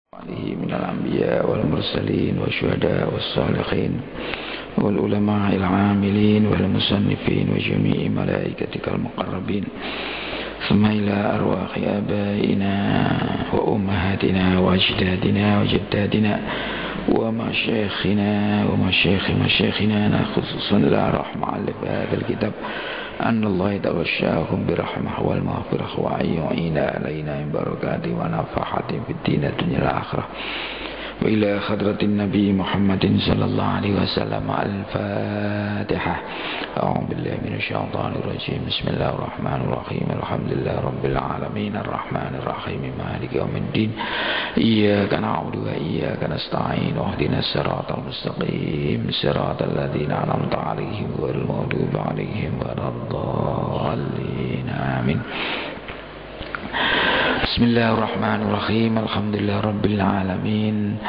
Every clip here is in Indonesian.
عليه من الأنبياء والمرسلين والشهداء والصالحين والعلماء العاملين والمصنفين وجميع ملائكتك المقربين ثم إلى أرواح آبائنا وأمهاتنا وأجدادنا وجدادنا ومشايخنا ومشايخ مشايخنا خصوصا إلى رحمة في هذا الكتاب أن الله يتغشاهم برحمة والمغفرة وأن يعين علينا من بركاته ونفحات في الدين الدنيا الآخرة وإلى حضرة النبي محمد صلى الله عليه وسلم. الفاتحة. أعوذ بالله من الشيطان الرجيم. بسم الله الرحمن الرحيم. الحمد لله رب العالمين الرحمن الرحيم مالك يوم الدين إياك نعبد وإياك نستعين واهدنا الصراط المستقيم صراط الذين أنعمت عليهم غير المغضوب عليهم ولا الضالين آمين. Bismillahirrahmanirrahim. Alhamdulillah Rabbil Alamin.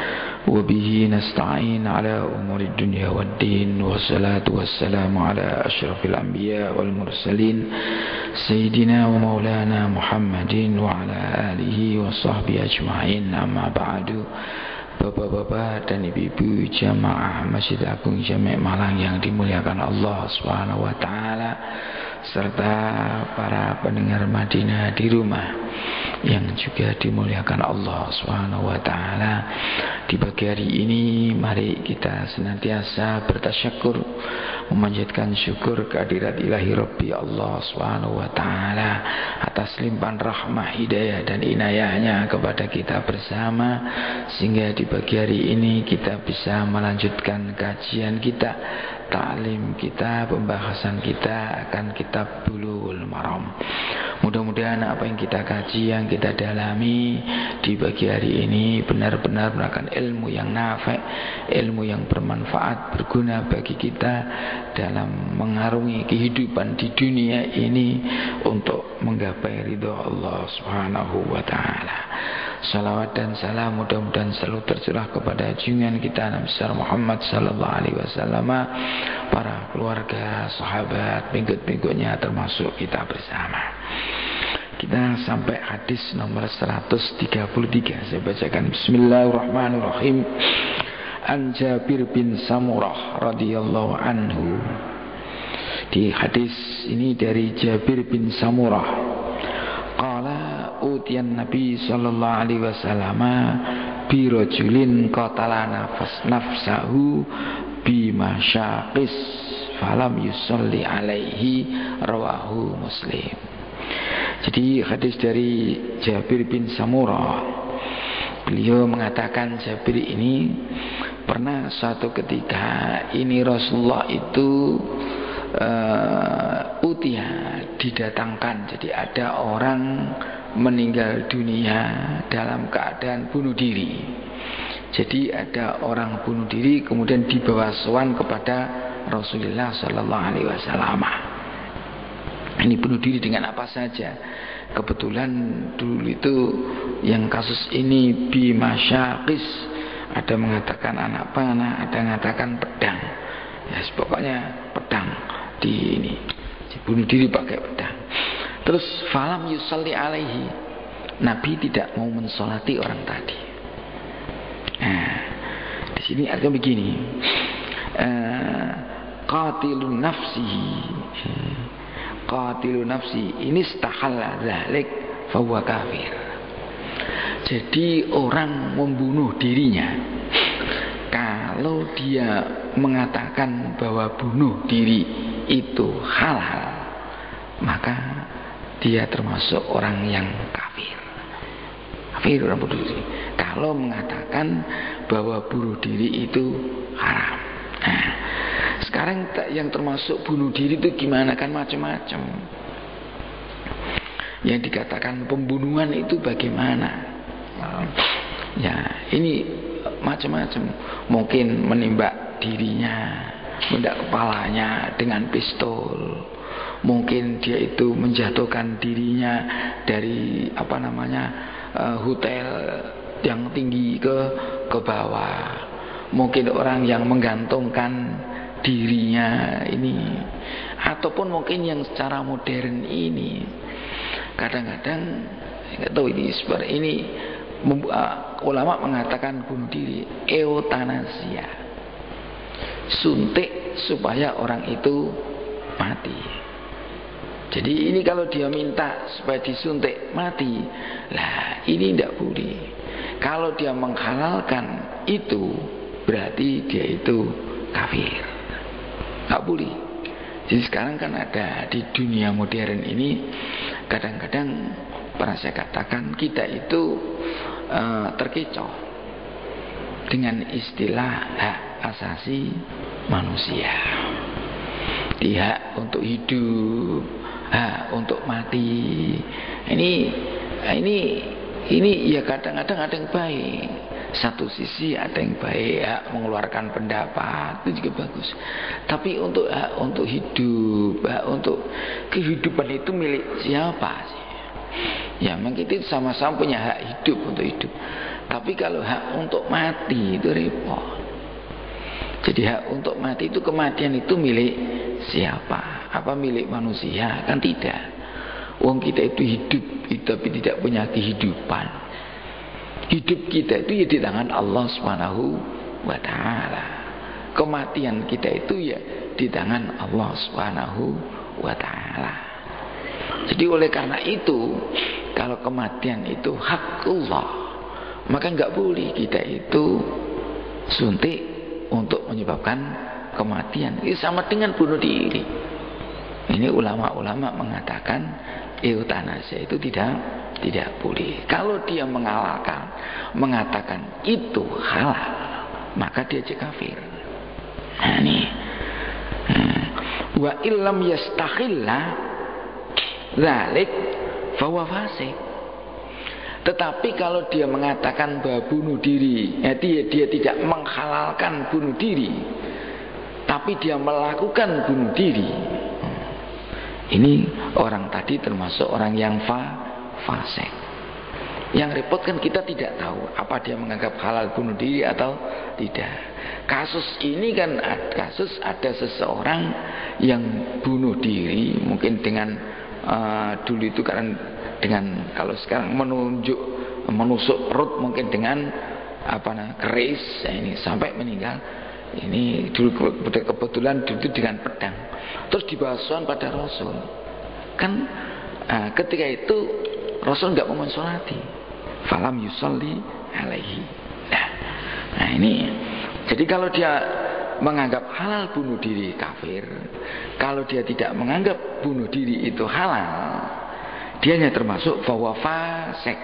Wabihi nasta'in ala umuri dunya waddin. Wassalatu wassalamu ala ashrafil anbiya wal mursalin Sayyidina wa maulana Muhammadin wa ala alihi wa sahbihi ajma'in. Amma ba'du. Bapak-bapak dan ibu-ibu jamaah Masjid Agung Jami' Malang yang dimuliakan Allah Subhanahu wa taala, serta para pendengar Madinah di rumah yang juga dimuliakan Allah Subhanahu wa taala. Di pagi hari ini mari kita senantiasa bertasyakur, memanjatkan syukur kehadirat ilahi Rabbi Allah Subhanahu wa taala atas limpahan rahmah, hidayah dan inayahnya kepada kita bersama, sehingga di pagi hari ini kita bisa melanjutkan kajian kita, ta'lim kita, pembahasan kita akan kitab Bulughul Maram. Mudah-mudahan apa yang kita kaji, yang kita dalami di pagi hari ini benar-benar merupakan ilmu yang nafi', ilmu yang bermanfaat, berguna bagi kita dalam mengarungi kehidupan di dunia ini untuk menggapai ridha Allah Subhanahu wa taala. Salawat dan salam mudah-mudahan selalu tercurah kepada junjungan kita Nabi besar Muhammad sallallahu alaihi wasallam, para keluarga, sahabat, pengikut-pengikutnya termasuk kita bersama. Kita sampai hadis nomor 133. Saya bacakan. Bismillahirrahmanirrahim. An Jabir bin Samurah radhiyallahu anhu. Di hadis ini dari Jabir bin Samurah, qala utiyan Nabi sallallahu alaihi wasallam bi rajulin qatala nafsahu bi masyaqis falam yusalli alaihi, rawahu Muslim. Jadi hadis dari Jabir bin Samurah, beliau mengatakan Jabir ini pernah suatu ketika ini Rasulullah itu didatangkan. Jadi ada orang meninggal dunia dalam keadaan bunuh diri. Jadi ada orang bunuh diri kemudian dibawa sowan kepada Rasulullah sallallahu alaihi wasallam. Ini bunuh diri dengan apa saja. Kebetulan dulu itu yang kasus ini bimasyaqis, ada mengatakan anak panah, ada mengatakan pedang. Ya, pokoknya pedang di ini. Bunuh diri pakai pedang. Terus falam yusalli alaihi, Nabi tidak mau mensolati orang tadi. Nah, di sini agak begini. Qatilun nafsihi, qatilu nafsi ini istahalla dzalik fahuwa kafir. Jadi orang membunuh dirinya, kalau dia mengatakan bahwa bunuh diri itu halal, maka dia termasuk orang yang kafir. Kafir orang bunuh diri kalau mengatakan bahwa bunuh diri itu haram. Nah, sekarang yang termasuk bunuh diri itu gimana, kan macam-macam. Yang dikatakan pembunuhan itu bagaimana? Ya, ini macam-macam. Mungkin menembak dirinya, menembak kepalanya dengan pistol. Mungkin dia itu menjatuhkan dirinya dari hotel yang tinggi ke bawah. Mungkin orang yang menggantungkan dirinya ini, ataupun mungkin yang secara modern ini kadang-kadang nggak tahu ini seperti ini ulama mengatakan bunuh diri eutanasia, suntik supaya orang itu mati. Jadi ini kalau dia minta supaya disuntik mati, lah ini tidak boleh. Kalau dia menghalalkan itu, berarti dia itu kafir, nggak boleh. Jadi sekarang kan ada di dunia modern ini, kadang-kadang pernah saya katakan kita itu terkecoh dengan istilah hak asasi manusia, hak untuk hidup, hak untuk mati. Ini ya kadang-kadang ada yang baik. Satu sisi ada yang baik, hak mengeluarkan pendapat itu juga bagus. Tapi untuk hak untuk hidup, hak untuk kehidupan itu milik siapa sih? Ya memang kita sama-sama punya hak hidup untuk hidup. Tapi kalau hak untuk mati itu repot. Jadi hak untuk mati itu, kematian itu milik siapa? Apa milik manusia? Kan tidak. Wong kita itu hidup tapi tidak punya kehidupan. Hidup kita itu ya di tangan Allah Subhanahu wa ta'ala. Kematian kita itu ya di tangan Allah Subhanahu wa ta'ala. Jadi oleh karena itu, kalau kematian itu hak Allah, maka nggak boleh kita itu suntik untuk menyebabkan kematian. Ini sama dengan bunuh diri. Ini ulama-ulama mengatakan eutanasia itu tidak boleh. Kalau dia mengatakan itu halal, maka dia kafir. Nah ini. Wa illam yastakhilla dzalik fa huwa fasik. Tetapi kalau dia mengatakan bahwa bunuh diri, dia tidak menghalalkan bunuh diri, tapi dia melakukan bunuh diri, ini orang tadi termasuk orang yang fasik. Yang repot kan kita tidak tahu apa dia menganggap halal bunuh diri atau tidak. Kasus ini kan kasus ada seseorang yang bunuh diri, mungkin dengan dulu itu karena dengan, kalau sekarang menusuk perut, mungkin dengan keris, ini sampai meninggal. Ini dulu kebetulan dulu dengan pedang, terus dibasuhan pada Rasul. Kan ketika itu Rasul nggak mau mensolati, falam yusolli alaihi. Nah ini, jadi kalau dia menganggap halal bunuh diri kafir, kalau dia tidak menganggap bunuh diri itu halal, dia hanya termasuk bahwa fasik.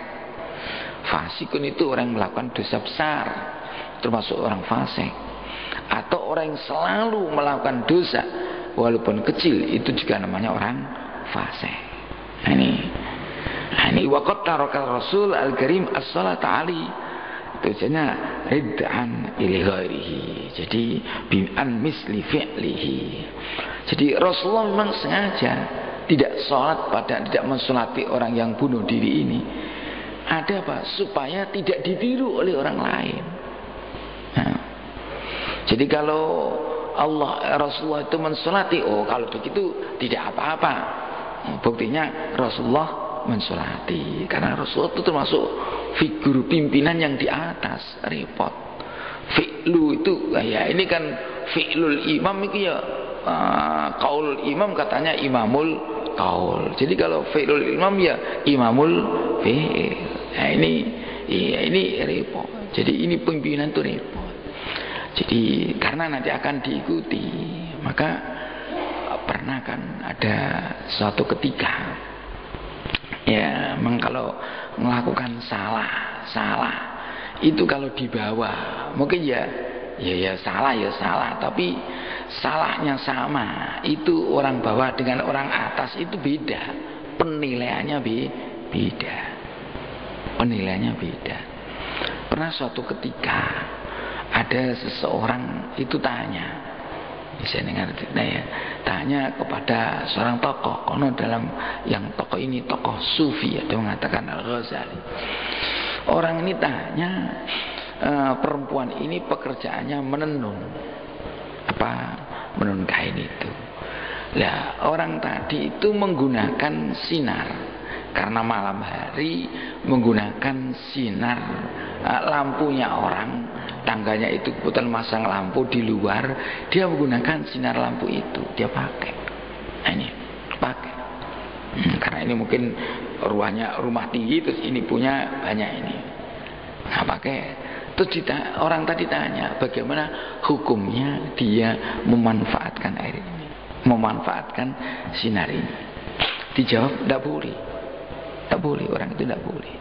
Fasikun itu orang yang melakukan dosa besar, termasuk orang fasik. Atau orang yang selalu melakukan dosa walaupun kecil, itu juga namanya orang fasik. Nah ini waqat tarakal Rasul al-Karim as-salata ali, tujuannya rid'an ila ghairihi, jadi bi'an misli fi'lihi. Jadi Rasulullah memang sengaja tidak mensolati orang yang bunuh diri ini. Ada apa? Supaya tidak ditiru oleh orang lain. Nah, jadi kalau Rasulullah itu mensolati, kalau begitu tidak apa-apa. Buktinya Rasulullah mensolati, karena Rasulullah itu termasuk figur pimpinan yang di atas. Repot. Fi'lu itu ya, ini kan fi'lul imam itu ya, qaul imam katanya imamul qaul. Jadi kalau fi'lul imam ya imamul fi'il. Nah ini repot. Jadi ini pimpinan itu repot. Jadi karena nanti akan diikuti, maka pernah kan ada suatu ketika, ya memang kalau melakukan salah itu kalau dibawa mungkin ya salah, tapi salahnya sama, itu orang bawah dengan orang atas itu beda, penilaiannya beda. Pernah suatu ketika ada seseorang itu tanya kepada seorang tokoh, karena dalam yang tokoh ini tokoh sufi, ada mengatakan Al-Ghazali. Orang ini tanya, perempuan ini pekerjaannya menenun kain itu. Lah orang tadi itu menggunakan sinar karena malam hari menggunakan sinar lampunya orang, tangganya itu kebetulan masang lampu di luar, dia menggunakan sinar lampu itu, dia pakai. Nah, ini pakai. Karena ini mungkin rumah tinggi, terus ini punya banyak ini. Nah, pakai. Terus orang tadi tanya, bagaimana hukumnya dia memanfaatkan air ini, memanfaatkan sinar ini. Dijawab, tidak boleh. Tidak boleh, orang itu tidak boleh.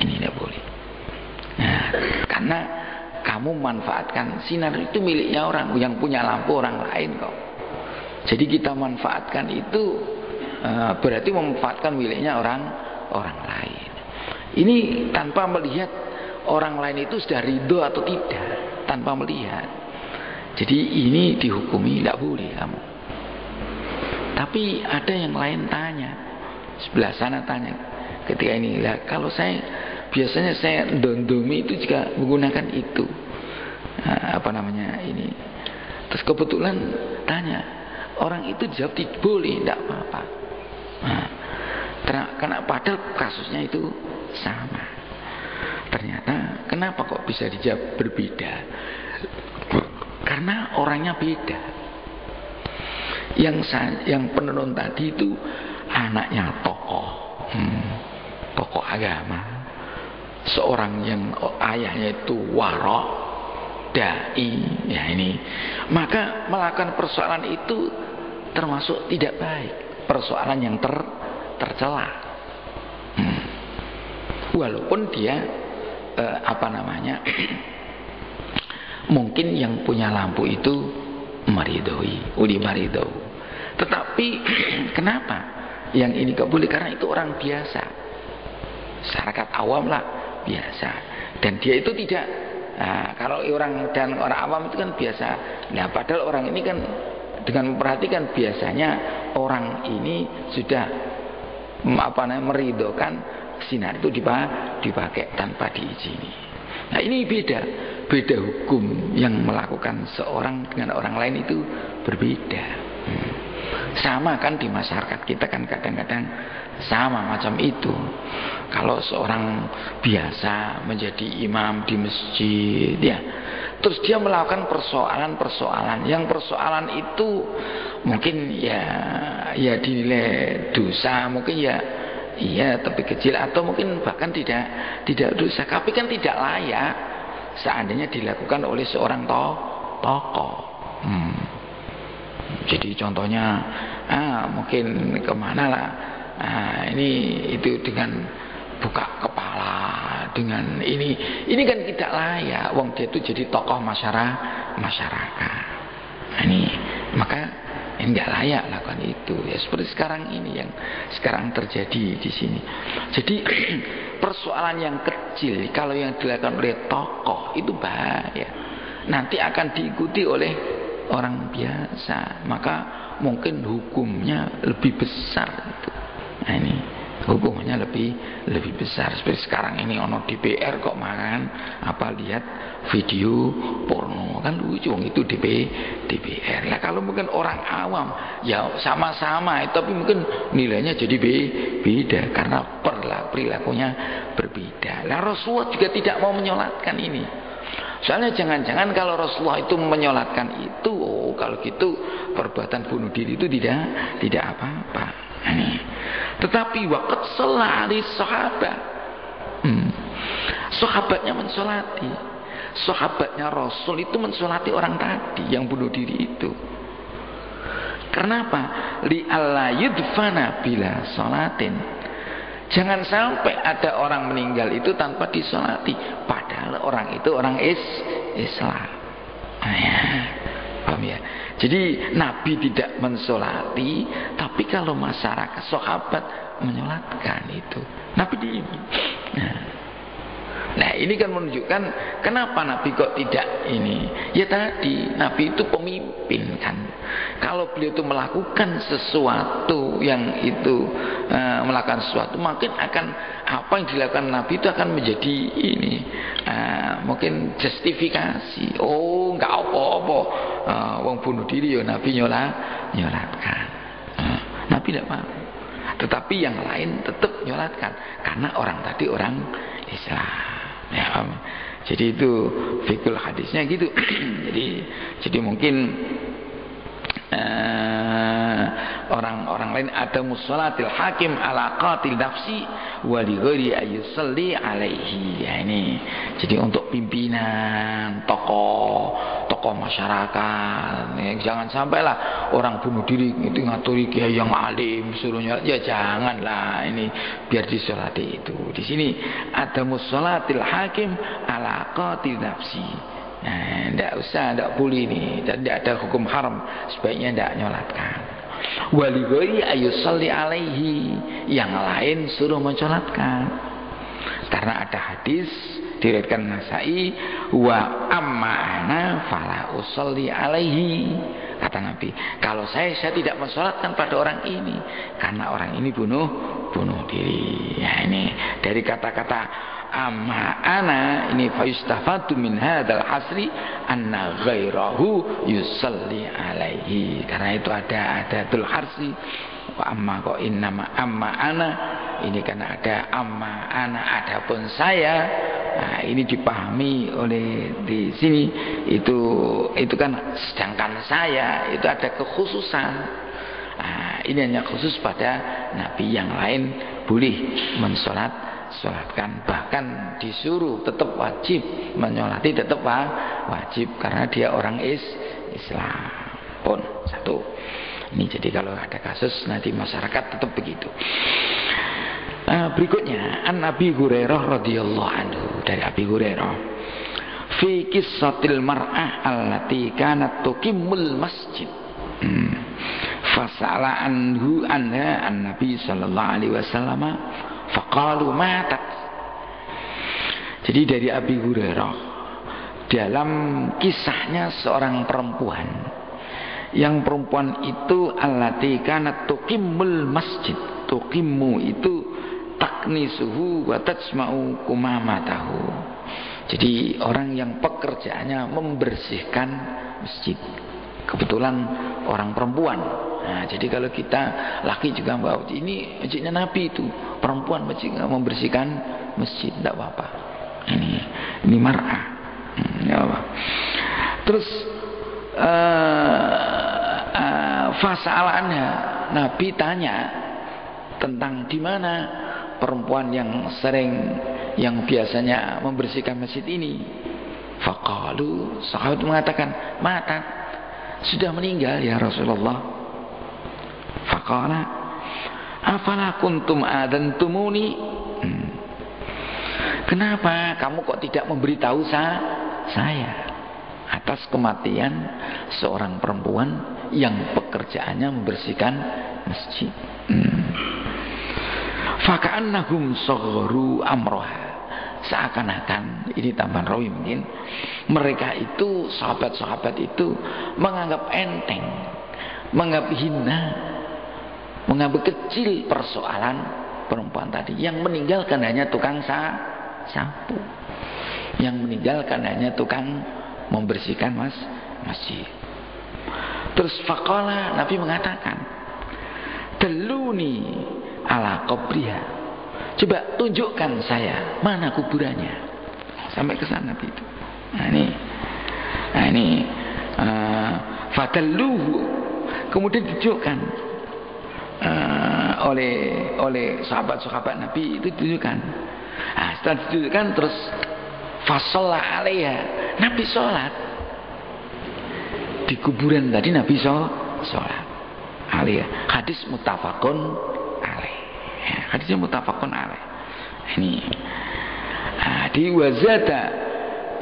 Ini tidak boleh. Nah, karena kamu manfaatkan sinar itu miliknya orang, yang punya lampu orang lain kok. Jadi kita manfaatkan itu berarti memanfaatkan miliknya orang lain. Ini tanpa melihat orang lain itu sudah ridho atau tidak, tanpa melihat. Jadi ini dihukumi tidak boleh kamu. Tapi ada yang lain tanya, sebelah sana tanya ketika ini, lah kalau saya biasanya saya dondomi itu juga menggunakan itu, ini. Terus kebetulan tanya, orang itu dijawab tidak boleh, tidak apa-apa. Karena padahal kasusnya itu sama. Ternyata kenapa kok bisa dijawab berbeda? Karena orangnya beda. Yang penenun tadi itu anaknya tokoh agama, seorang yang ayahnya itu warok, dai, ya ini. Maka melakukan persoalan itu termasuk tidak baik, persoalan yang tercela. Walaupun dia mungkin yang punya lampu itu uli maridoi. Tetapi kenapa yang ini gak boleh? Karena itu orang biasa, masyarakat awam lah, biasa. Dan dia itu tidak, kalau orang awam itu kan biasa. Nah padahal orang ini kan dengan memperhatikan biasanya orang ini sudah meridokan sinar itu dipakai tanpa diizini. Nah ini beda hukum yang melakukan seorang dengan orang lain itu berbeda. Sama kan di masyarakat kita kan kadang-kadang sama macam itu. Kalau seorang biasa menjadi imam di masjid, ya, terus dia melakukan persoalan yang persoalan itu mungkin ya dinilai dosa, mungkin ya iya tapi kecil, atau mungkin bahkan tidak dosa, tapi kan tidak layak seandainya dilakukan oleh seorang tokoh. Jadi contohnya mungkin kemana lah, ini itu dengan buka kepala, dengan ini kan tidak layak. Wong dia itu jadi tokoh masyarakat. Ini maka enggak layak lakukan itu, ya seperti sekarang ini yang sekarang terjadi di sini. Jadi persoalan yang kecil kalau yang dilakukan oleh tokoh itu bahaya, nanti akan diikuti oleh orang biasa, maka mungkin hukumnya lebih besar itu. Nah ini hukumnya lebih besar. Seperti sekarang ini ono DPR kok makan lihat video porno, kan lucu itu DPR. Lah kalau mungkin orang awam ya sama-sama, tapi mungkin nilainya jadi beda karena perilakunya berbeda. Lah Rasulullah juga tidak mau menyolatkan ini. Soalnya jangan-jangan kalau Rasulullah itu menyolatkan itu, kalau gitu perbuatan bunuh diri itu tidak apa-apa. Tetapi waqat sholali sahabat, sahabatnya mensolati, sahabatnya Rasul itu mensolati orang tadi yang bunuh diri itu. Kenapa? Li alla yudfana bila sholatin. Jangan sampai ada orang meninggal itu tanpa disolati, padahal orang itu orang Islam. Paham ya? Jadi Nabi tidak mensolati, tapi kalau masyarakat sahabat menyolatkan itu, Nabi diam. Nah ini kan menunjukkan kenapa Nabi kok tidak ini. Ya tadi Nabi itu pemimpin kan. Kalau beliau itu melakukan sesuatu yang itu melakukan sesuatu, mungkin akan apa yang dilakukan Nabi itu akan menjadi ini mungkin justifikasi. Oh nggak apa-apa, wong bunuh diri ya Nabi nyolatkan. Nabi tidak mau. Tetapi yang lain tetap nyolatkan karena orang tadi orang Islam. Ya, jadi itu fikul hadisnya gitu. jadi mungkin orang-orang lain ada musolatil hakim ala qatil nafsi wa li ghairi ayyusalli alaihi. Ya ini. Jadi untuk pimpinan, tokoh masyarakat, ya, jangan sampailah orang bunuh diri itu ngaturi kiai yang alim suruhnya, ya janganlah, ini biar disolati itu. Di sini ada musolatil hakim ala qatil nafsi. Nah, tidak boleh ini, dan tidak ada hukum haram, sebaiknya tidak nyolatkan. Waligori ayusalli alaihi, yang lain suruh mencolatkan. Karena ada hadis diriwayatkan Nasai, wa amma ana fala usalli alaihi. Kata Nabi, kalau saya tidak mensolatkan pada orang ini, karena orang ini bunuh diri. Ya, ini dari kata-kata amma ana ini fayustafatu min hadzal hasri anna ghairahu yusalli alaihi. Karena itu ada adatul harsi wa amma kok innama amma ana ini karena ada amma ana adapun saya. Nah, ini dipahami oleh di sini itu kan sedangkan saya itu ada kekhususan. Nah, ini hanya khusus pada nabi, yang lain boleh mensolatkan, bahkan disuruh tetap wajib menyolati, tetap wajib karena dia orang Islam pun satu. Ini jadi kalau ada kasus nanti masyarakat tetap begitu. Berikutnya an Abi Hurairah radhiyallahu anhu, dari Abi Hurairah fi qissatil mar'ah allati kanat tuqimmul masjid. Fasala anhu anha an-nabi sallallahu alaihi wasallam faqalu matat. Jadi dari Abi Hurairah, dalam kisahnya seorang perempuan, yang perempuan itu allati kanat tuqimmul masjid. Tuqimmu itu taknisuhu wa tajma'u kumamatahu. Jadi orang yang pekerjaannya membersihkan masjid. Kebetulan orang perempuan. Nah, jadi kalau kita laki juga bawa, ini masjidnya Nabi itu, perempuan membersihkan masjid, tidak apa-apa. Ini mar'ah. Tidak apa. Terus fasa'alannya, Nabi tanya tentang di mana perempuan yang biasanya membersihkan masjid ini. Faqalu, sahabat mengatakan mata, sudah meninggal ya Rasulullah. Faqala afala kuntum adantumuni. Kenapa kamu kok tidak memberitahu saya atas kematian seorang perempuan yang pekerjaannya membersihkan masjid? Faka'annahum sagharu amroha. Seakan-akan, ini tambahan rawi mungkin, mereka itu, sahabat-sahabat itu menganggap enteng, menganggap hina, menganggap kecil persoalan perempuan tadi. Yang meninggalkan hanya tukang sapu, yang meninggalkan hanya tukang membersihkan masjid. Terus faqala, Nabi mengatakan, Dalluni ala qabriha, coba tunjukkan saya mana kuburannya. Sampai ke sana itu. Nah ini fadalluhu, kemudian ditunjukkan oleh sahabat-sahabat Nabi itu ditunjukkan. Nah, setelah ditunjukkan terus fasalla alaiha, Nabi sholat di kuburan tadi. Nabi sholat alaiha. Hadis muttafaqun alaih. Hadisnya muttafaqun alaih. Ini di wazada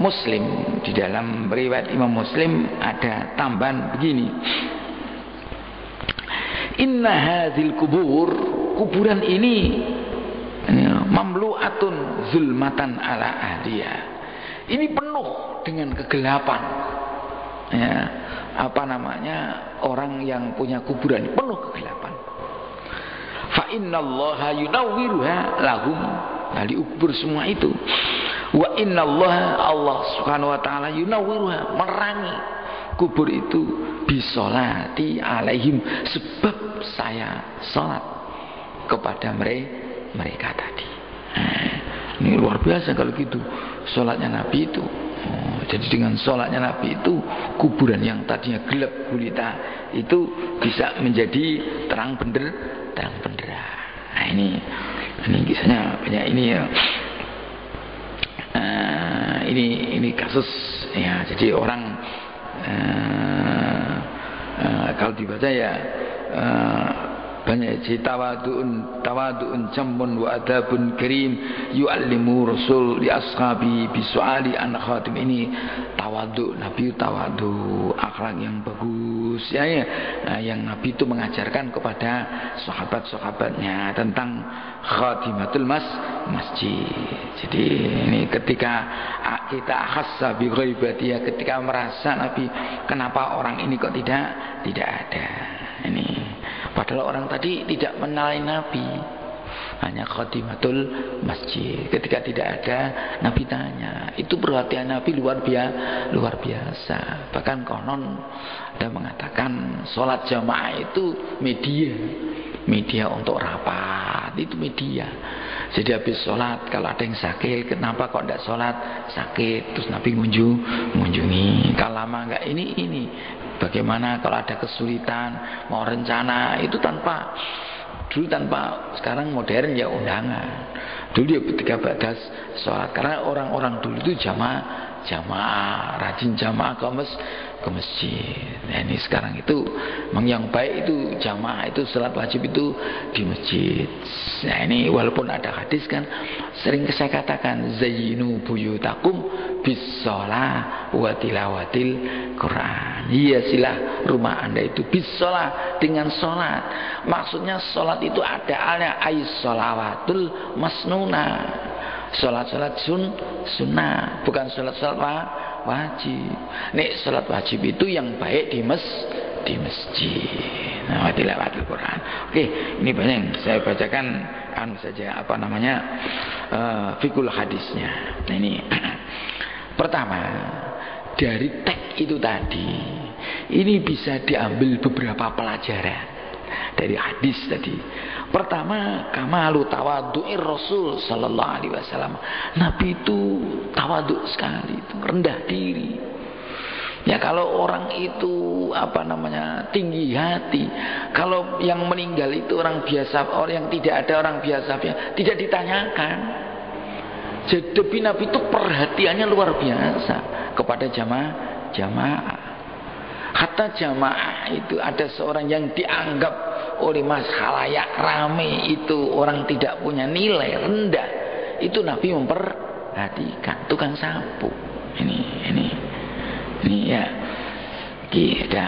Muslim, di dalam riwayat Imam Muslim ada tambahan begini. Inna hadzal kuburan ini mamlu'atun zulmatan ala ahliya. Ini penuh dengan kegelapan. Ya, orang yang punya kuburan penuh kegelapan. Fa innallaha yunawwiruha lahum, diukur semua itu. Wa innallaha, Allah Subhanahu wa taala, yunawwiruha, menerangi kubur itu bisolati alaihim, sebab saya salat kepada mereka tadi. Ini luar biasa kalau gitu sholatnya Nabi itu. Jadi dengan sholatnya Nabi itu, kuburan yang tadinya gelap gulita itu bisa menjadi terang benderang. Nah ini kisahnya banyak ini ya. Ini kasus ya. Jadi orang kalau dibaca ya banyak. Jadi tawadu'un jammun wa adabun karim yu'allimu rasul li ashabi bisu'ali an khatim. Ini tawadu, Nabi tawadu, akhlak yang bagus ya. Yang Nabi itu mengajarkan kepada sahabat-sahabatnya tentang khatimatul masjid. Jadi ini ketika kita khassa bi ghaibatiya, ketika merasa Nabi, kenapa orang ini kok tidak ada ini. Padahal orang tadi tidak mengenal Nabi, hanya khatimatul masjid. Ketika tidak ada, Nabi tanya. Itu perhatian Nabi luar biasa. Bahkan konon ada mengatakan sholat jamaah itu media untuk rapat. Itu media. Jadi habis sholat, kalau ada yang sakit, kenapa kok tidak sholat? Sakit, terus Nabi mengunjungi. Kalau lama enggak ini. Bagaimana kalau ada kesulitan, mau rencana, itu tanpa sekarang modern ya undangan. Dulu ya ketika batas sholat, karena orang-orang dulu itu jamaah, rajin jamaah ke masjid. Nah ini sekarang itu yang baik itu jamaah, itu sholat wajib itu di masjid. Nah ini walaupun ada hadis kan, sering saya katakan zayyinu buyutakum bis-shalah wa tilawatil Quran. Hiasilah rumah Anda itu bis-shalah, dengan sholat. Maksudnya sholat itu ada alnya ais sholawatul masnuna. Sholat-sholat sunnah, bukan sholat-sholat wajib. Nih sholat wajib itu yang baik di masjid. Nah, tilawatul Quran. Oke, ini banyak yang saya bacakan saja fikul hadisnya. Nah, ini pertama, dari teks itu tadi ini bisa diambil beberapa pelajaran dari hadis tadi. Pertama, kamalu tawadu'ir Rasul sallallahu alaihi wasallam. Nabi itu tawadhu sekali, itu rendah diri. Ya kalau orang itu tinggi hati, kalau yang meninggal itu orang biasa, orang yang tidak ada orang biasa, tidak ditanyakan. Jadi Nabi itu perhatiannya luar biasa kepada jamaah. Hatta jamaah itu ada seorang yang dianggap oleh mas khalayak rame itu orang tidak punya nilai, rendah, itu Nabi memperhatikan. Tukang sapu ini ya kita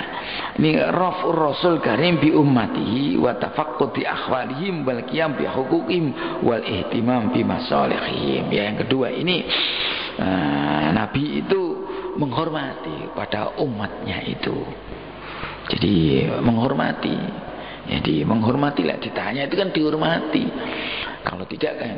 ini raf'ur rasul karim bi ummatihi wa tafaqqud bi akhwalihim wal qiyam bi huquqihim wal ihtimam bi masalihihim. Ya, yang kedua ini Nabi itu menghormati pada umatnya itu. Jadi menghormatilah, ditanya itu kan dihormati. Kalau tidak kan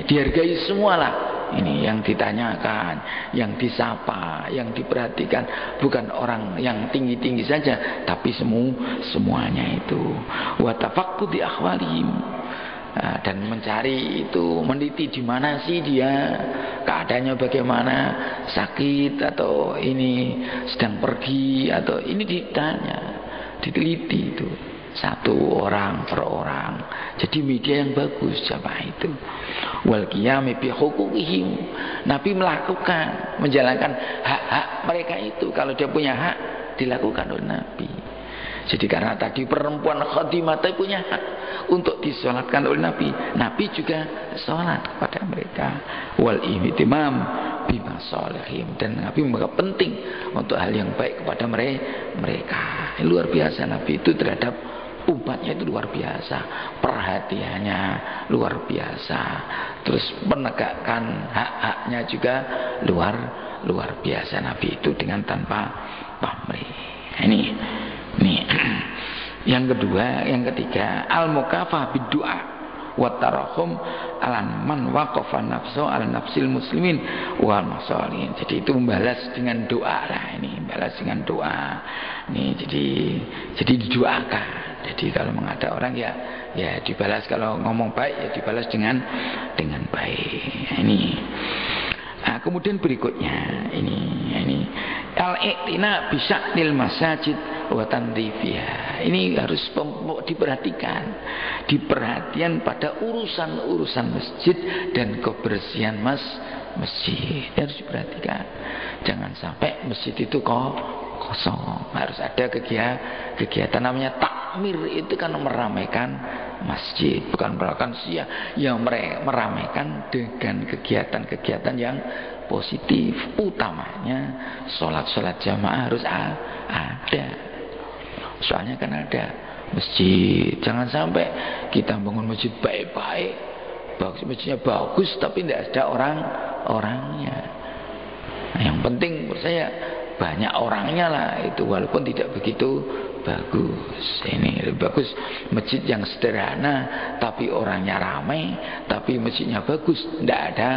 dihargai semualah. Ini yang ditanyakan, yang disapa, yang diperhatikan, bukan orang yang tinggi-tinggi saja, tapi semuanya itu. Wa tafaqqud bi akhwalihim. Dan mencari itu, meneliti di mana sih dia, keadaannya bagaimana, sakit atau ini sedang pergi atau ini ditanya, diteliti itu satu orang per orang. Jadi media yang bagus jamaah itu. Wal qiyami bi huquqihim. Nabi melakukan, menjalankan hak-hak mereka itu. Kalau dia punya hak, dilakukan oleh Nabi. Jadi karena tadi perempuan khadimah punya hak untuk disolatkan oleh Nabi. Nabi juga sholat kepada mereka. Wal ihtimam bima salihim. Dan Nabi menganggap penting untuk hal yang baik kepada mereka. Luar biasa Nabi itu terhadap umatnya, itu luar biasa. Perhatiannya luar biasa. Terus menegakkan hak-haknya juga luar biasa Nabi itu dengan tanpa pamrih. Ini yang kedua, yang ketiga, al-mukafah bid-du'a wa tarahum alan man waqafa nafsu ala nafsil muslimin wal masalihin. Jadi itu membalas dengan doa lah, ini balas dengan doa. Nih jadi didoakan. Jadi kalau menghadap orang ya dibalas, kalau ngomong baik ya dibalas dengan baik. Ini. Nah, kemudian berikutnya ini al-i'tina bisa nil masajid wa tanrifiha. Ini harus diperhatikan. Diperhatian pada urusan masjid dan kebersihan masjid. Harus diperhatikan. Jangan sampai masjid itu kosong. Harus ada kegiatan namanya takmir, itu kan meramaikan masjid, bukan melakukan yang meramaikan dengan kegiatan-kegiatan yang positif. Utamanya sholat jamaah harus ada. Soalnya kan ada masjid. Jangan sampai kita bangun masjid baik-baik, masjidnya bagus tapi tidak ada orangnya. Nah, yang penting menurut saya banyak orangnya lah itu, walaupun tidak begitu bagus. Ini lebih bagus masjid yang sederhana tapi orangnya ramai, tapi masjidnya bagus tidak ada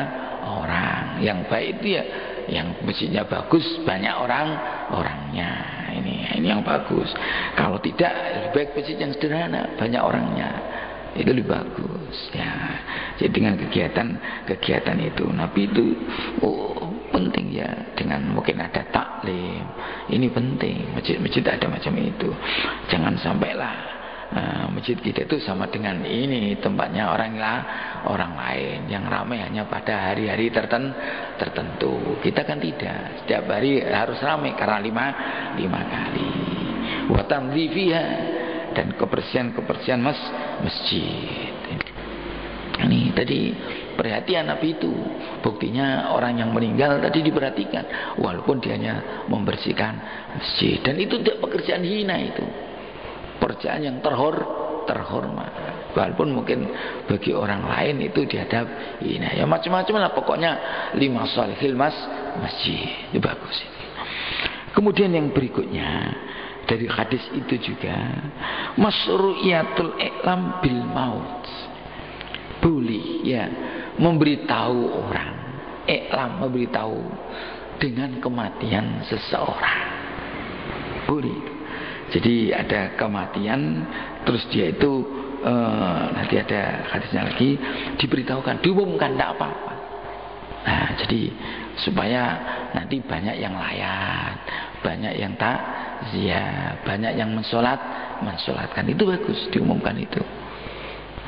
orang. Yang baik itu ya yang masjidnya bagus banyak orangnya. Ini yang bagus. Kalau tidak, lebih baik masjid yang sederhana banyak orangnya, itu lebih bagus ya. Jadi dengan kegiatan itu Nabi itu penting ya, dengan mungkin ada taklim, ini penting. Masjid ada macam itu. Jangan sampailah masjid kita itu sama dengan ini tempatnya orang lain yang ramai hanya pada hari-hari tertentu. Kita kan tidak, setiap hari harus ramai karena lima kali. Wa tamdhifiha, dan kebersihan masjid. Ini tadi perhatian Nabi itu. Buktinya orang yang meninggal tadi diperhatikan, walaupun dia hanya membersihkan masjid. Dan itu tidak pekerjaan hina, itu pekerjaan yang terhormat. Walaupun mungkin bagi orang lain itu dianggap hina. Ya macam-macam lah, pokoknya 5 sholihil masjid. Itu bagus ini. Kemudian yang berikutnya dari hadis itu juga masyru'iyatul i'lam bil maut. Boleh ya memberitahu orang, memberitahu dengan kematian seseorang. Boleh. Jadi ada kematian, terus dia itu nanti ada hadisnya lagi, diberitahukan, diumumkan, tidak apa-apa. Nah, jadi supaya nanti banyak yang layak, banyak yang takziah, banyak yang mensolatkan. Itu bagus diumumkan itu.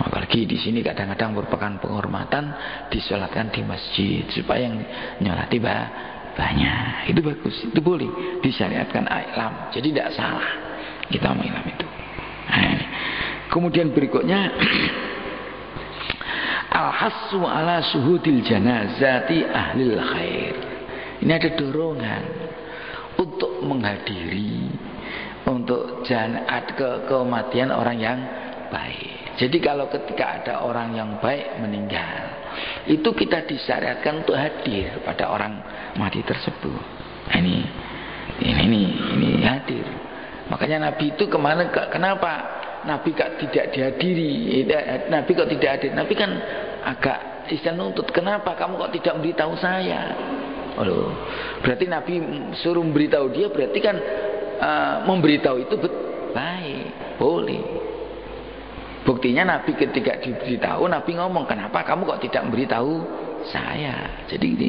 Apalagi di sini kadang-kadang merupakan penghormatan, disolatkan di masjid supaya yang nyolati banyak. Itu bagus, itu boleh disyariatkan i'lam. Jadi tidak salah kita meng'ilam itu. Nah, kemudian berikutnya al-hassu ala syuhudil janazati ahlil khair. Ini ada dorongan untuk menghadiri, untuk kematian orang yang baik. Jadi kalau ketika ada orang yang baik meninggal, itu kita disyariatkan untuk hadir pada orang mati tersebut. Nah, ini hadir. Makanya Nabi itu kenapa Nabi kok tidak dihadiri? Nabi kok tidak hadir? Nabi kan agak nuntut. Kenapa kamu kok tidak memberitahu saya? Oh, berarti Nabi suruh memberitahu dia, berarti kan memberitahu itu baik, boleh. Buktinya Nabi ketika diberitahu, Nabi ngomong, kenapa kamu kok tidak memberitahu saya? Jadi ini,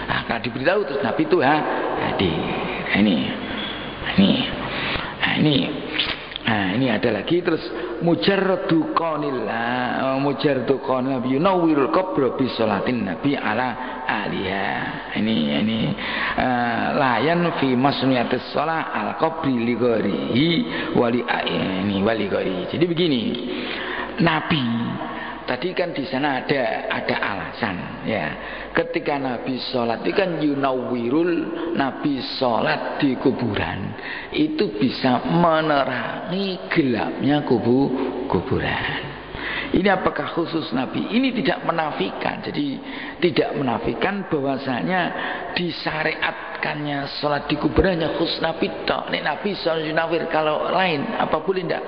nah, kalau diberitahu terus Nabi itu hadir. Ini ada lagi terus mujarradu qaulillah, mujarradu qaulillah yunawwirul qabra bi sholatin nabi ala aliha. Ini layan fi masnuyatis shalah al qabri li ghairihi wali wali ghairi. Jadi begini, Nabi tadi kan di sana ada alasan ya. Ketika Nabi sholat itu kan yunawwirul, Nabi sholat di kuburan itu bisa menerangi gelapnya kuburan. Ini apakah khusus Nabi? Ini tidak menafikan. Jadi tidak menafikan bahwasanya disyariatkannya sholat di kuburannya khusus Nabi tok. Nek Nabi sholat yunawwir, kalau lain apa boleh tidak?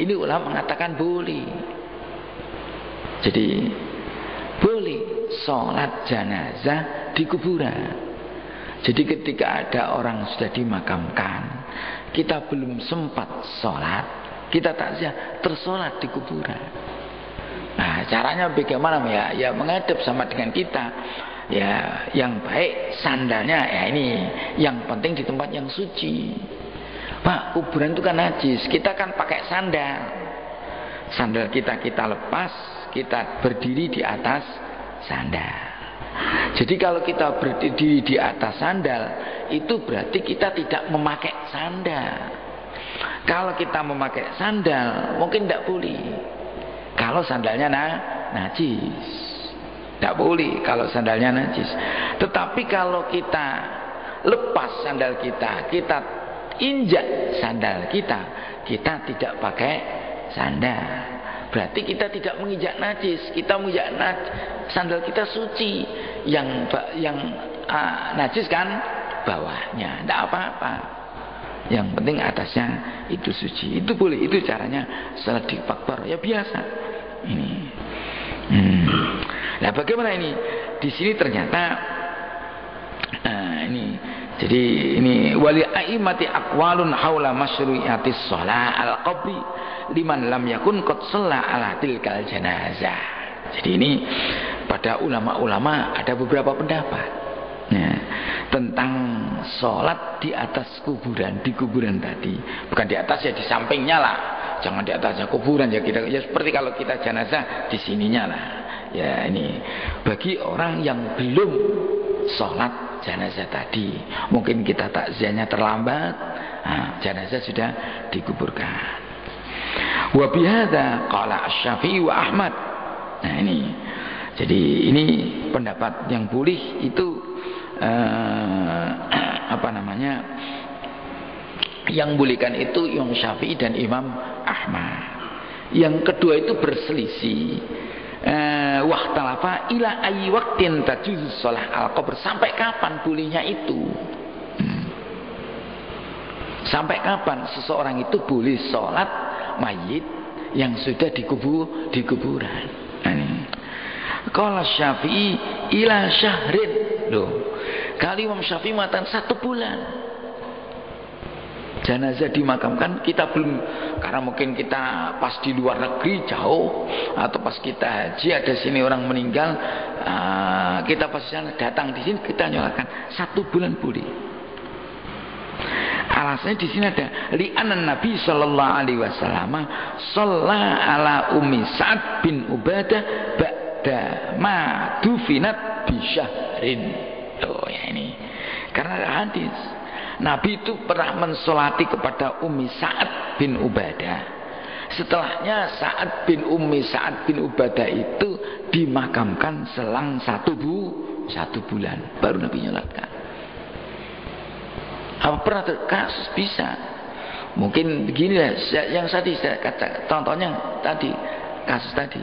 Ini ulama mengatakan boleh. Jadi boleh sholat jenazah di kuburan. Jadi ketika ada orang sudah dimakamkan, kita belum sempat sholat, kita takziah tersolat di kuburan. Nah, caranya bagaimana ya? Ya menghadap sama dengan kita. Ya, yang baik sandalnya ya ini, yang penting di tempat yang suci. Pak, kuburan itu kan najis, kita kan pakai sandal. Sandal kita lepas, kita berdiri di atas sandal. Jadi kalau kita berdiri di atas sandal, itu berarti kita tidak memakai sandal. Kalau kita memakai sandal, mungkin tidak boleh. Kalau sandalnya najis, tidak boleh kalau sandalnya najis. Tetapi kalau kita lepas sandal kita injak sandal kita tidak pakai sandal. Berarti kita tidak menginjak najis, kita menginjak sandal kita suci. Yang najis kan bawahnya, tidak apa-apa. Yang penting atasnya itu suci. Itu boleh, itu caranya salat di faktor ya biasa. Ini. Nah, bagaimana ini? Di sini ternyata ini. Jadi ini wali aimati aqwalun haula masyru'iyatis shalah al-qabri liman lam yakun qad shalla ala tilkal janazah. Jadi ini pada ulama-ulama ada beberapa pendapat tentang sholat di atas kuburan, di kuburan tadi. Bukan di atas ya, di sampingnya lah. Jangan di atasnya kuburan ya, kita ya seperti kalau kita jenazah di sininya lah. Ya ini bagi orang yang belum sholat jenazah tadi, mungkin kita takziahnya terlambat, jenazah sudah dikuburkan. Wa bihadza qala Asy-Syafi'i wa Ahmad. Nah ini, jadi ini pendapat yang boleh itu yang bolehkan itu Imam Syafi'i dan Imam Ahmad. Yang kedua itu berselisih. Wahtalafa ila ayyi waqtin tajuzu shalah al-qabr, sampai kapan bolehnya itu? Sampai kapan seseorang itu boleh sholat mayit yang sudah di kuburan? Qala Syafi'i ila syahrin. Loh, kali Imam Syafi'i mengatakan 1 bulan. Jenazah dimakamkan kita belum, karena mungkin kita pas di luar negeri jauh, atau pas kita haji ada sini orang meninggal, kita pas sana datang di sini kita nyalakan 1 bulan boleh. Alasannya di sini ada li'anna Nabi sallallahu alaihi wasallam shalla ala ummi Sa'ad bin Ubadah ba'da ma dufinat bi syahrin. Tuh ya ini. Karena ada hadis Nabi itu pernah mensolati kepada Ummi Sa'ad bin Ubadah. Setelahnya Sa'ad bin Ubadah itu dimakamkan selang 1 bulan baru Nabi nyolatkan. Apa pernah kasus bisa? Mungkin begini lah, yang tadi saya kata, contohnya tadi kasus tadi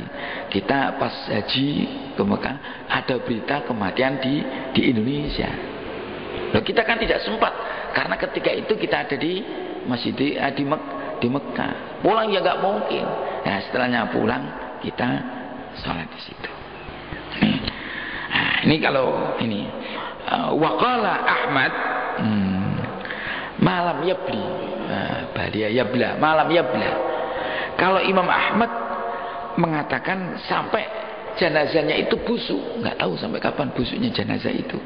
kita pas haji ke Mekah ada berita kematian di Indonesia. Loh, kita kan tidak sempat karena ketika itu kita ada di masjid di Mekah. Pulang ya nggak mungkin. Nah, setelahnya pulang kita sholat di situ. Nah, ini kalau ini waqala Ahmad malam yabli, badia yabla, malam yabla. Kalau Imam Ahmad mengatakan sampai jenazahnya itu busuk, nggak tahu sampai kapan busuknya jenazah itu.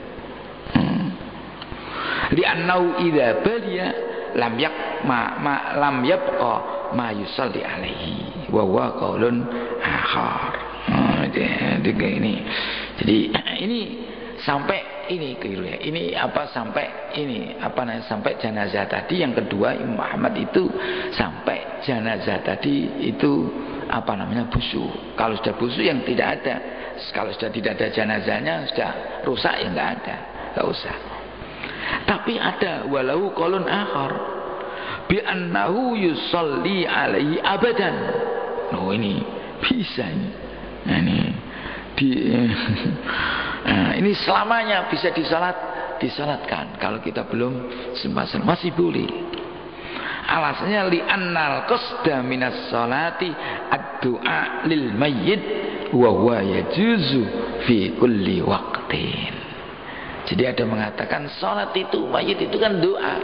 Li'annau idza baliya lam yabqa ma yusalli alaihi wa huwa qaulun akhar. Ini. Jadi ini sampai ini keliru ya. Ini apa sampai ini apa namanya sampai jenazah tadi yang kedua Imam Ahmad itu sampai jenazah tadi itu apa namanya busuk. Kalau sudah busuk yang tidak ada. Kalau sudah tidak ada jenazahnya sudah rusak ya enggak ada. Enggak usah. Tapi ada walau qaulun akhar bi annahu yusalli alaihi abadan. Oh ini bisa ini. Nah, ini selamanya bisa disalatkan. Kalau kita belum sempat masih boleh. Alasannya li annal qasda minas salati ad-du'a lil mayyit wa huwa yajuzu fi kulli waqtin. Jadi ada mengatakan sholat itu, mayit itu kan doa.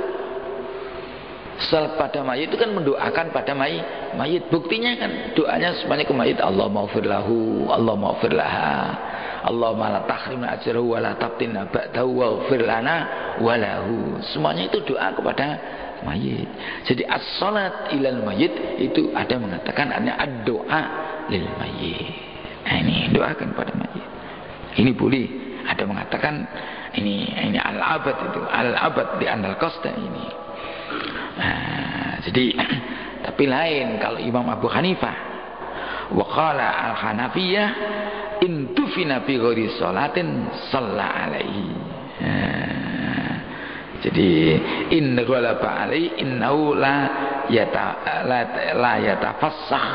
Sholat pada mayit itu kan mendoakan pada mayit. Buktinya kan doanya semuanya ke mayit. Allahumma ghfir lahu, Allahumma ghfir laha, Allahumma la tahrimna ajrahu wa la tabtinna ba'dahu waghfir lana wa lahu. Semuanya itu doa kepada mayit. Jadi as-salat ilal mayit itu ada mengatakan ada ad-doa lil mayit. Nah, ini doakan pada mayit. Ini boleh. Ada mengatakan ini al-abad itu, al-abad di andal qasda ini. Nah, jadi tapi lain kalau Imam Abu Hanifah wa qala al-Hanafiyah in tufina bi ghairi salatin shalla alaihi. Nah, jadi in ghalaba alaihi innahu la yatafassah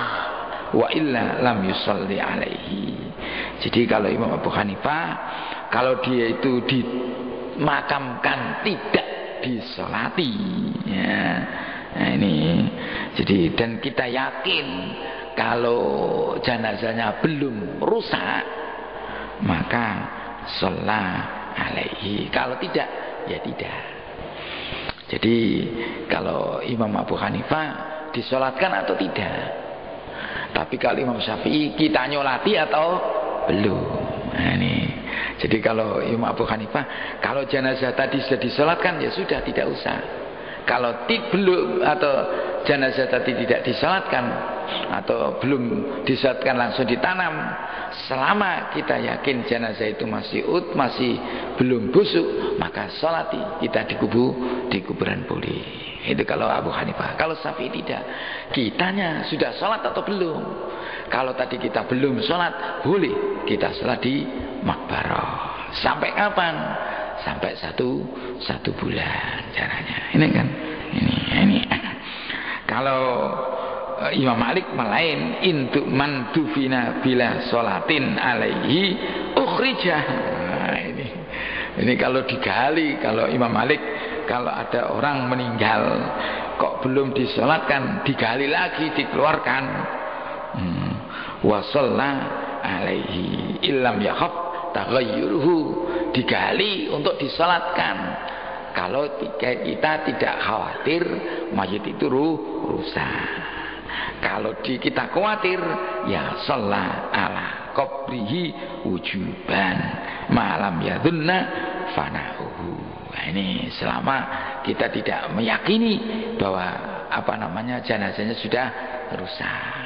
wa illa lam yusalli alaihi. Jadi kalau Imam Abu Hanifah kalau dia itu dimakamkan tidak disolati ya. Nah, ini jadi dan kita yakin kalau jenazahnya belum rusak maka sholat alaihi, kalau tidak ya tidak. Jadi kalau Imam Abu Hanifah disolatkan atau tidak. Tapi kalau Imam Syafi'i kita nyolati atau belum. Nah, ini jadi kalau Imam Abu Hanifah kalau jenazah tadi sudah disolatkan ya sudah tidak usah. Kalau belum atau jenazah tadi tidak disolatkan atau belum disolatkan langsung ditanam, selama kita yakin jenazah itu masih belum busuk, maka sholati kita di kuburan boleh. Itu kalau Abu Hanifah. Kalau Syafi'i tidak, kitanya sudah sholat atau belum. Kalau tadi kita belum sholat, boleh kita sholat di makbarah. Sampai kapan? Sampai satu bulan caranya. Ini kan, ini. Kalau Imam Malik melain intu man dufina bila sholatin alaihi ukhrijah. Nah, ini kalau digali, kalau Imam Malik kalau ada orang meninggal kok belum disolatkan, digali lagi, dikeluarkan. Wa shalla alaihi illam yakhaf taghayyuruhu, digali untuk disolatkan. Kalau kita tidak khawatir mayit itu rusak. Kalau kita khawatir ya shalla ala qabrihi wujuban malam yadunna fana'uhu. Nah, ini selama kita tidak meyakini bahwa jenazahnya sudah rusak.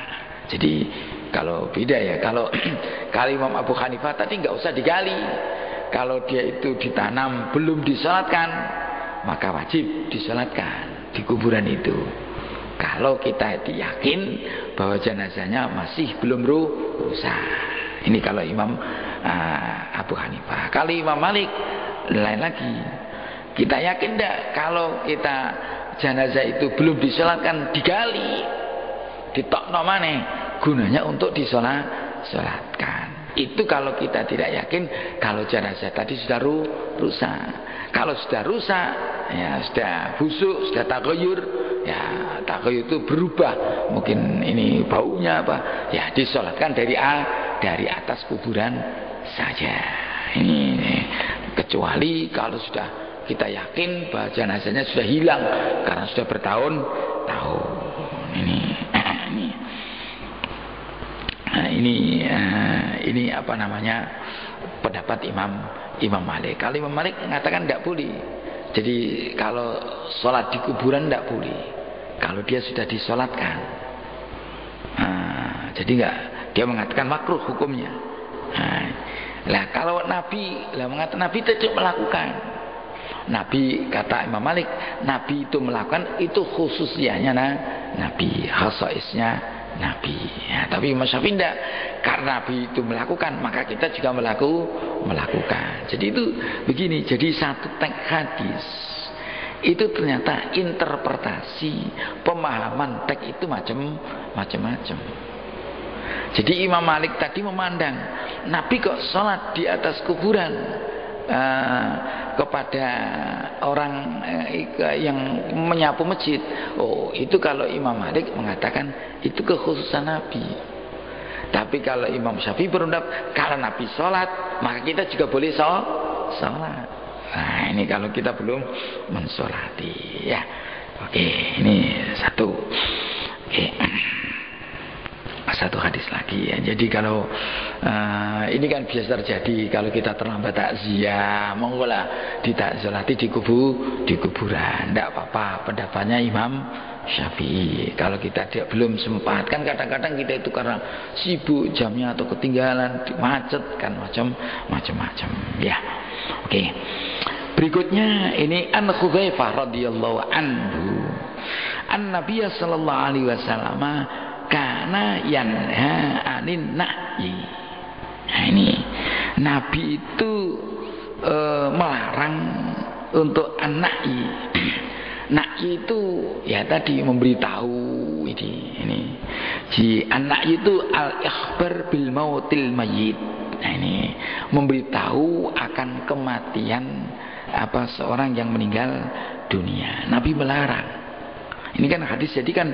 Jadi kalau beda ya, kalau Imam Abu Hanifah tadi nggak usah digali. Kalau dia itu ditanam belum disolatkan, maka wajib disolatkan di kuburan itu. Kalau kita yakin bahwa jenazahnya masih belum rusak. Ini kalau Imam Abu Hanifah. Kalau Imam Malik lain lagi. Kita yakin tidak kalau kita jenazah itu belum disolatkan, digali, ditokno maneh, gunanya untuk disolatkan. Itu kalau kita tidak yakin kalau jenazah tadi sudah rusak. Kalau sudah rusak, ya sudah busuk, sudah taghayyur, ya taghayyur itu berubah. Mungkin ini baunya apa? Ya disolatkan dari atas kuburan saja. Ini kecuali kalau sudah kita yakin bahwa jenazahnya sudah hilang karena sudah bertahun-tahun. Ini apa namanya pendapat Imam Malik. Kalau Imam Malik mengatakan tidak boleh. Jadi kalau sholat di kuburan tidak boleh. Kalau dia sudah disolatkan, jadi enggak. Dia mengatakan makruh hukumnya. Lah kalau Nabi mengatakan Nabi tetap melakukan. Nabi, kata Imam Malik, Nabi itu melakukan itu khususnya Nabi, khasaisnya Nabi. Ya, tapi Imam Syafi'i tidak, karena Nabi itu melakukan, maka kita juga melakukan. Jadi itu begini, jadi satu teks hadis itu ternyata interpretasi pemahaman teks itu macam-macam. Jadi Imam Malik tadi memandang Nabi kok sholat di atas kuburan kepada orang yang menyapu masjid. Oh, itu kalau Imam Malik mengatakan itu kekhususan Nabi. Tapi kalau Imam Syafi'i berpendapat kalau Nabi sholat, maka kita juga boleh sholat. Nah, ini kalau kita belum mensolati ya. Oke, ini satu. Oke. Satu hadis lagi ya. Jadi kalau ini kan biasa terjadi kalau kita terlambat takziah, monggolah ditakzolati di kuburan, tidak apa-apa. Pendapatnya Imam Syafi'i. Kalau kita belum sempat, kan kadang-kadang kita itu karena sibuk jamnya atau ketinggalan, macet kan macam-macam ya. Oke. Berikutnya ini An Hudzaifah radhiyallahu anhu. An Nabiy sallallahu alaihi wasallam kana yanha anin nahyi. Nah ini Nabi itu melarang untuk an-nahyi. Nahyi itu ya tadi memberitahu ini. Si an-nahyi itu al-ikhbar bil mautil mayyit. Nah ini memberitahu akan kematian seorang yang meninggal dunia. Nabi melarang. Ini kan hadis, jadi kan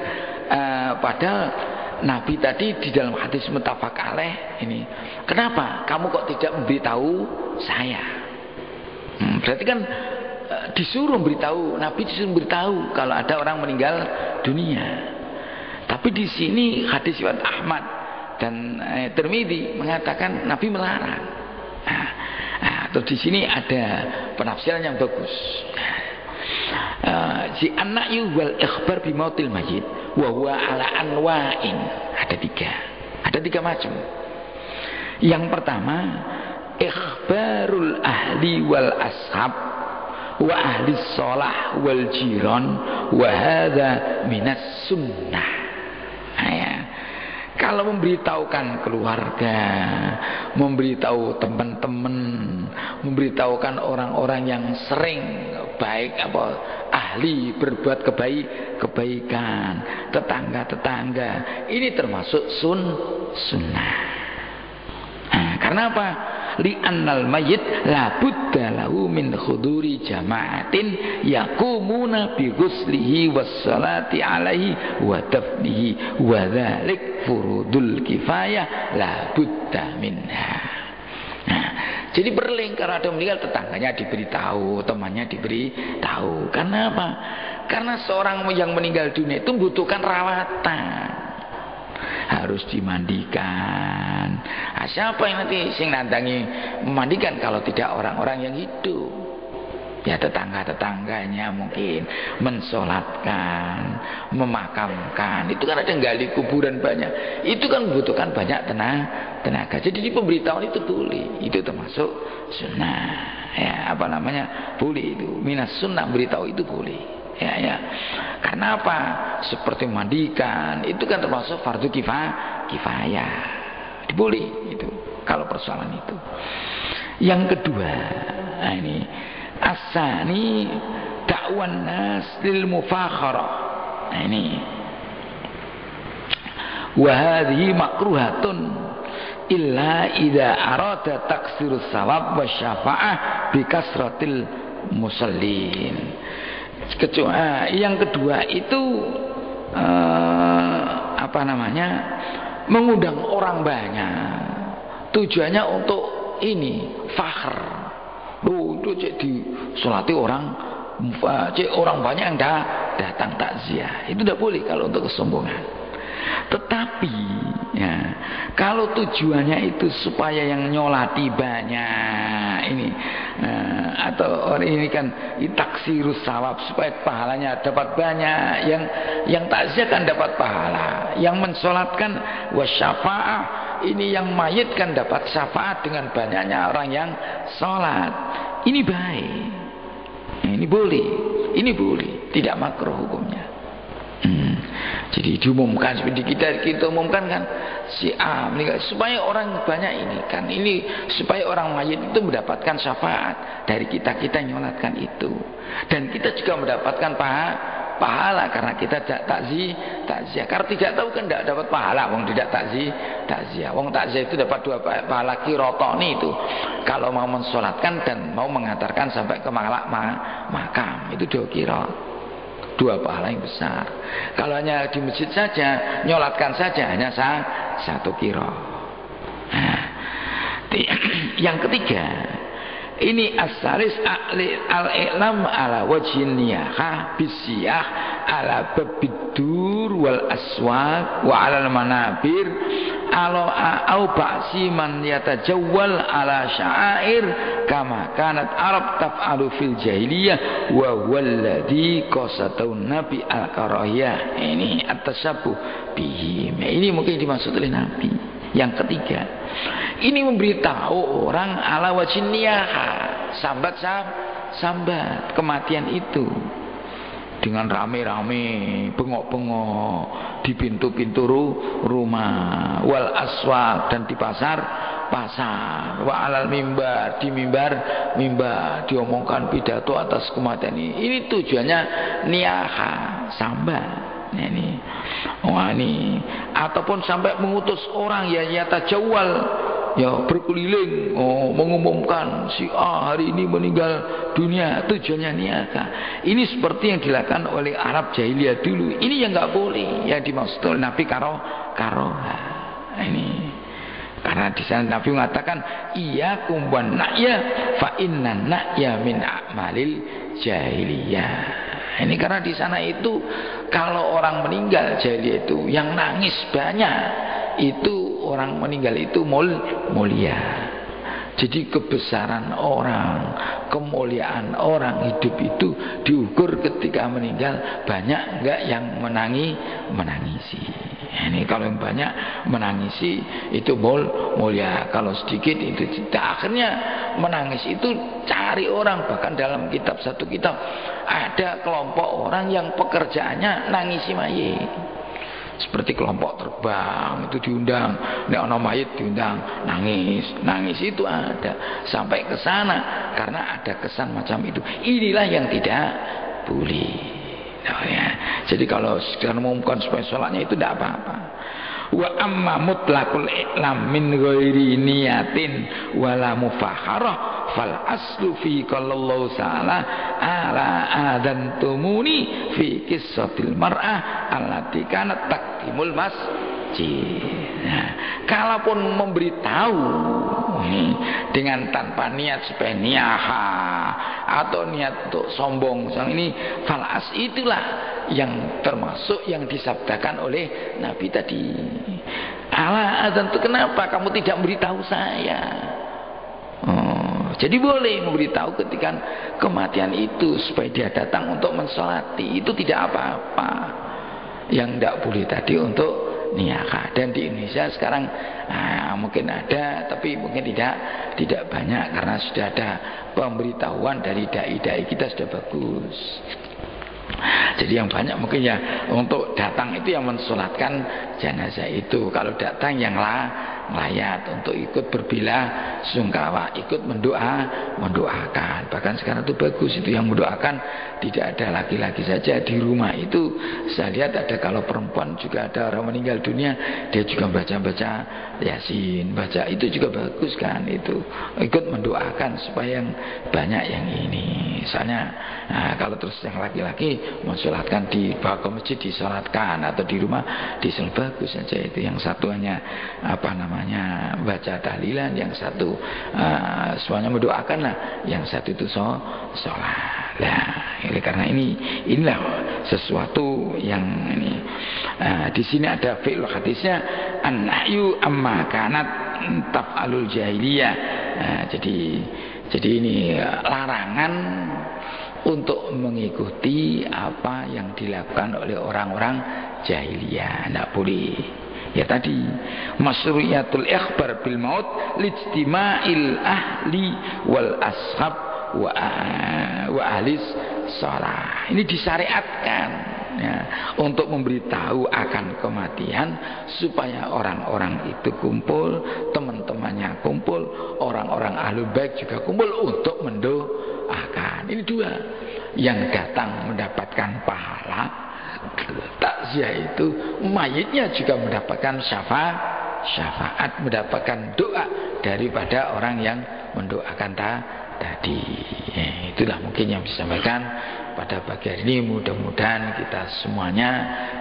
padahal Nabi tadi di dalam hadis muttafaq alaih ini, kenapa kamu kok tidak memberitahu saya? Berarti kan disuruh memberitahu, Nabi disuruh memberitahu kalau ada orang meninggal dunia. Tapi di sini hadis riwayat Ahmad dan Tirmidzi mengatakan Nabi melarang. Atau di sini ada penafsiran yang bagus. Si an-nahyu wal ikhbar bi mautil mayyit wa huwa ala anwa'in. Ada tiga macam. Yang pertama, ikhbarul ahli wal ashab wa ahli shalah wal jiran wa hadza minas sunnah. Kalau memberitahukan keluarga, memberitahu teman-teman, memberitahukan orang-orang yang sering baik ahli berbuat kebaikan, tetangga-tetangga, ini termasuk sunnah. Karena apa? Li'annal mayyit la budda lahu min khuduri jama'atin yaqumuna bi ghuslihi wassalati alaihi wa dafnihi wa dzalik furudul kifayah la budda minha. Jadi berling kalau ada meninggal, tetangganya diberitahu, temannya diberitahu. Karena apa? Karena seorang yang meninggal dunia itu membutuhkan rawatan. Harus dimandikan. Siapa yang nanti nandangi memandikan kalau tidak orang-orang yang hidup? Ya tetangga-tetangganya mungkin mensolatkan, memakamkan. Itu kan ada yang gali kuburan banyak. Itu kan membutuhkan banyak tenaga. Jadi di pemberitahuan itu boleh. Itu termasuk sunnah. Ya boleh itu. Minas sunnah, beritahu itu boleh. Ya. Karena apa? Seperti mandikan itu kan termasuk fardu kifayah. Boleh itu kalau persoalan itu. Yang kedua, ini asani da'wan nas lil mufakharah. Ini wa hadhihi makruhatun illa idza arada taksirus sawab wa syafa'ah bi kasratil musallin. Yang kedua itu mengundang orang banyak, tujuannya untuk ini fakhr. Itu jadi disolati orang banyak yang datang takziah. Itu tidak boleh kalau untuk kesombongan. Tetapi ya, kalau tujuannya itu supaya yang nyolati banyak ini atau orang ini kan taksirus sawab, supaya pahalanya dapat banyak, yang takziah kan dapat pahala, yang mensolatkan wasyafa'ah, ini yang mayit kan dapat syafaat dengan banyaknya orang yang sholat. Ini baik, ini boleh, tidak makruh hukumnya. Jadi diumumkan seperti kita umumkan kan si A meninggal, supaya orang banyak ini kan, ini supaya orang mayit itu mendapatkan syafaat dari kita nyolatkan itu, dan kita juga mendapatkan pahala karena kita takziah. Karena tidak tahu kan tidak dapat pahala wong tidak takziah. Wong takziah itu dapat 2 pahala kirotoni itu kalau mau mensolatkan dan mau mengantarkan sampai ke makam, itu 2 kirot. 2 pahala yang besar. Kalau hanya di masjid saja, nyolatkan saja hanya 1 kiro. Yang ketiga, Ini asalis al-i'lam ala wajhin niyahah bisiyah ala babidur wal aswaq wa ala manabir au ba'si man yatajawwal ala sya'air kama kanat Arab taf'alu fil jahiliyah wa walladhi qasatun nabi al-karahiyah. Ini at-tashabbuh bihim. Ini mungkin dimaksud oleh Nabi. Yang ketiga, ini memberitahu orang ala wajhin niyahah, sambat kematian itu dengan rame-rame, bengok-bengok di pintu-pintu rumah, wal aswaq, dan di pasar, wa alal mimbar, di mimbar diomongkan pidato atas kematian ini. Ini tujuannya niyahah, sambat. Ini ataupun sampai mengutus orang ya yatajawwal, ya berkeliling, mengumumkan si A hari ini meninggal dunia, tujuannya niyahah. Ini seperti yang dilakukan oleh Arab jahiliyah dulu. Ini yang nggak boleh, yang dimaksud oleh Nabi karoha. Ini karena di sana Nabi mengatakan iyyakum wan na'ya fa inna na'ya min a'malil jahiliyah. Ini karena di sana itu kalau orang meninggal jahiliyah itu yang nangis banyak, itu orang meninggal itu mulia. Jadi kebesaran orang, kemuliaan orang hidup itu diukur ketika meninggal. Banyak enggak yang menangisi. Ini kalau yang banyak menangisi itu mulia, kalau sedikit itu tidak. Akhirnya menangis itu cari orang. Bahkan dalam satu kitab ada kelompok orang yang pekerjaannya nangisi mayit. Seperti kelompok terbang itu diundang, nek ana mayit diundang, nangis itu ada sampai ke sana karena ada kesan macam itu. Inilah yang tidak boleh. Ya. Jadi kalau sekarang mengumumkan supaya sholatnya itu tidak apa-apa. Wa amma mutlaqul i'lam min ghairi niyatin wala mufakharah fal aslu fi qallallahu ta'ala ala adantumuni fi qissatil mar'ah allati kanat taqdimul masjid. Nah, kalaupun memberitahu dengan tanpa niat supaya niyahah atau niat untuk sombong, ini falas, itulah yang termasuk yang disabdakan oleh Nabi tadi. Ala adzan itu kenapa kamu tidak memberitahu saya? Jadi boleh memberitahu ketika kematian itu supaya dia datang untuk mensolati, itu tidak apa-apa. Yang tidak boleh tadi untuk niyahah. Dan di Indonesia sekarang mungkin ada, tapi mungkin tidak banyak karena sudah ada pemberitahuan dari dai-dai kita sudah bagus. Jadi yang banyak mungkin ya untuk datang itu yang mensolatkan jenazah itu. Kalau datang yang layat untuk ikut berbela sungkawa, ikut mendoakan. Bahkan sekarang itu bagus itu yang mendoakan tidak ada laki-laki saja di rumah itu. Saya lihat ada kalau perempuan juga ada orang meninggal dunia, dia juga baca Yasin, baca itu juga bagus kan, itu ikut mendoakan supaya yang banyak yang ini. Misalnya kalau terus yang laki-laki mensolatkan di bawah ke masjid disolatkan atau di rumah disolat, bagus saja itu. Yang satu hanya baca tahlilan, yang satu semuanya mendoakan lah, yang satu itu sholat. Nah, karena inilah sesuatu yang ini. Di sini ada fi'il hadisnya an-nahyu amma kanat taf'alul jahiliyah. Jadi ini larangan untuk mengikuti apa yang dilakukan oleh orang-orang jahiliyah. Tidak boleh. Ya tadi masyru'iyatul ikhbar bil maut lijtima'il ahli wal ashab wa ahlis shalah. Ini disyariatkan ya, untuk memberitahu akan kematian supaya orang-orang itu kumpul, teman-temannya kumpul, orang-orang ahlul bait juga kumpul untuk mendoakan. Ini dua, yang datang mendapatkan pahala takziah itu, mayitnya juga mendapatkan syafaat, mendapatkan doa daripada orang yang mendoakan tadi. Itulah mungkin yang bisa sampaikan pada pagi hari ini. Mudah-mudahan kita semuanya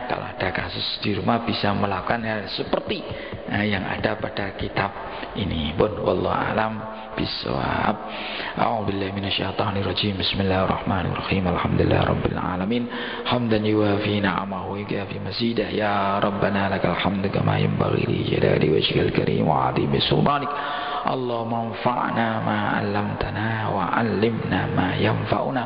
kalau ada kasus di rumah bisa melakukan hal seperti yang ada pada kitab ini. Wallahu alam bisawab. A'udzubillahi minasyaitonir rajim. Bismillahirrahmanirrahim. Alhamdulillahirabbil alamin. Hamdan yuwafi ni'amahu wa yukafi mazidah. Ya Rabbana lakal hamdu kama yanbaghi li jalali wajhikal karim wa 'azimi sultanik. Allahumma anfa'na ma 'allamtana wa 'allimna ma yanfa'una.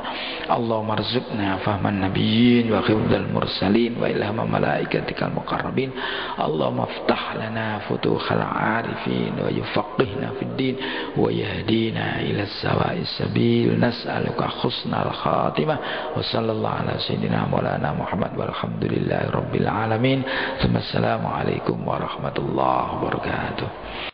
Allahumma arzuqna fahman nabiyyin wa hifdzal mursalin wa ilhama malaikatikal muqarrabin. Allahumma iftah lana futuhal 'arifin wa yufaqqihna fid din wa yahdina ila sawa'is sabil. Nas'aluka husnal khatimah wa sallallahu ala sayyidina maulana Muhammad walhamdulillahi rabbil alamin. Assalamualaikum warahmatullahi wabarakatuh.